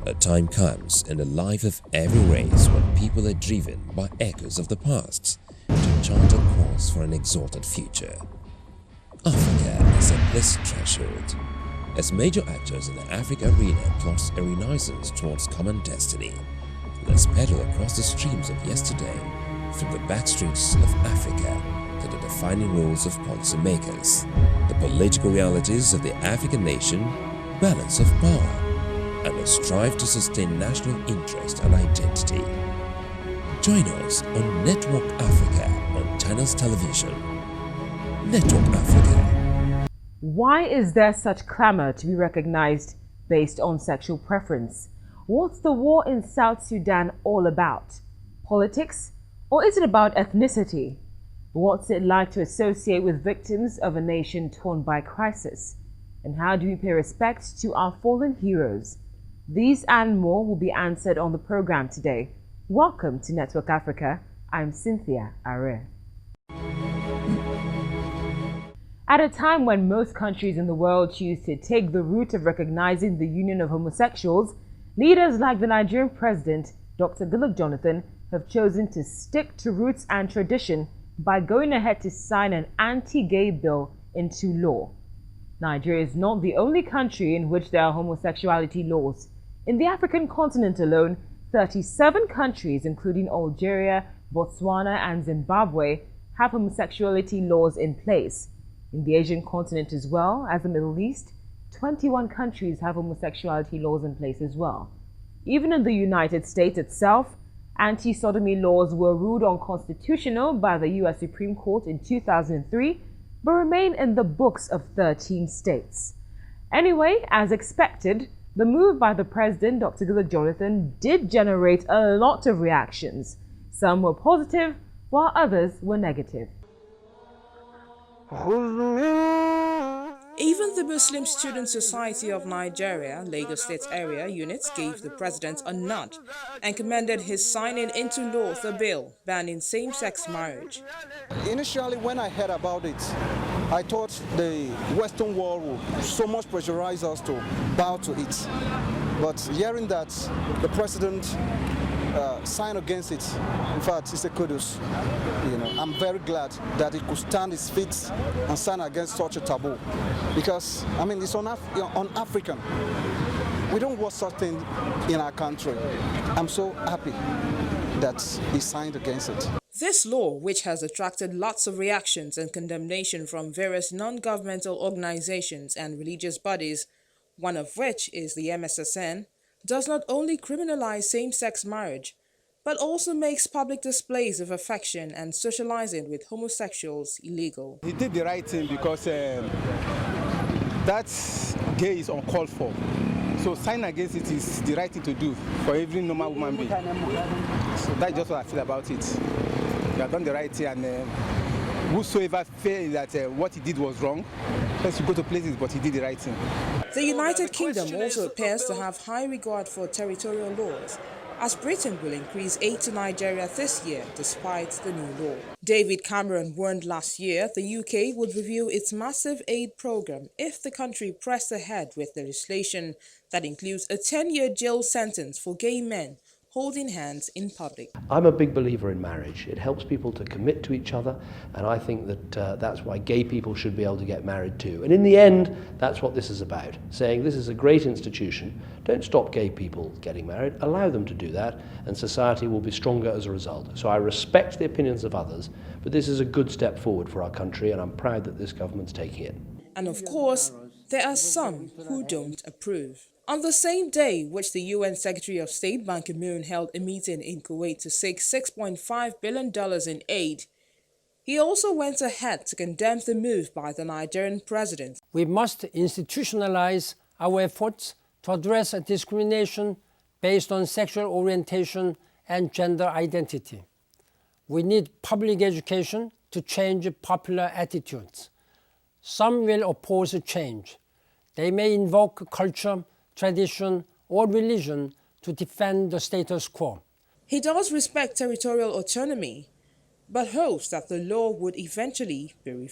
A time comes in the life of every race when people are driven by echoes of the past to chart a course for an exalted future. Africa is at this threshold, as major actors in the Africa arena plot a renaissance towards common destiny. Let's pedal across the streams of yesterday, from the backstreets of Africa to the defining roles of policymakers, the political realities of the African nation, balance of power, and a strive to sustain national interest and identity. Join us on Network Africa on Channels Television. Network Africa. Why is there such clamor to be recognized based on sexual preference? What's the war in South Sudan all about? Politics? Or is it about ethnicity? What's it like to associate with victims of a nation torn by crisis? And how do we pay respect to our fallen heroes? These and more will be answered on the program today. Welcome to Network Africa. I'm Cynthia Are. At a time when most countries in the world choose to take the route of recognizing the union of homosexuals, leaders like the Nigerian President, Dr. Goodluck Jonathan, have chosen to stick to roots and tradition by going ahead to sign an anti-gay bill into law. Nigeria is not the only country in which there are homosexuality laws. In the African continent alone, 37 countries, including Algeria, Botswana, and Zimbabwe, have homosexuality laws in place. In the Asian continent as well as the Middle East, 21 countries have homosexuality laws in place as well. Even in the United States itself, anti-sodomy laws were ruled unconstitutional by the U.S. Supreme Court in 2003, but remain in the books of 13 states. Anyway, as expected, the move by the president, Dr. Goodluck Jonathan, did generate a lot of reactions. Some were positive, while others were negative. Even the Muslim Student Society of Nigeria, Lagos State Area Unit, gave the president a nod and commended his signing into law the bill banning same-sex marriage. Initially, when I heard about it, I thought the Western world would so much pressurize us to bow to it. But hearing that the president signed against it, in fact, it's a kudos. I'm very glad that he could stand his feet and stand against such a taboo. Because, it's un-African. We don't want such thing in our country. I'm so happy that he signed against it. This law, which has attracted lots of reactions and condemnation from various non-governmental organizations and religious bodies, one of which is the MSSN, does not only criminalize same-sex marriage, but also makes public displays of affection and socializing with homosexuals illegal. He did the right thing because that gay is uncalled for. So signing against it is the right thing to do for every normal woman being. So that's just what I feel about it. He has done the right thing, and whosoever felt that what he did was wrong, let's go to places, but he did the right thing. The United Kingdom also appears to have high regard for territorial laws, as Britain will increase aid to Nigeria this year despite the new law. David Cameron warned last year the UK would review its massive aid program if the country pressed ahead with legislation that includes a 10-year jail sentence for gay men holding hands in public. I'm a big believer in marriage. It helps people to commit to each other, and I think that that's why gay people should be able to get married too. And in the end, that's what this is about, saying this is a great institution, don't stop gay people getting married, allow them to do that, and society will be stronger as a result. So I respect the opinions of others, but this is a good step forward for our country, and I'm proud that this government's taking it. And of course, there are some who don't approve. On the same day which the UN Secretary of State Ban Ki-moon held a meeting in Kuwait to seek $6.5 billion in aid, he also went ahead to condemn the move by the Nigerian president. We must institutionalize our efforts to address discrimination based on sexual orientation and gender identity. We need public education to change popular attitudes. Some will oppose change. They may invoke culture, tradition, or religion to defend the status quo. He does respect territorial autonomy, but hopes that the law would eventually be reviewed.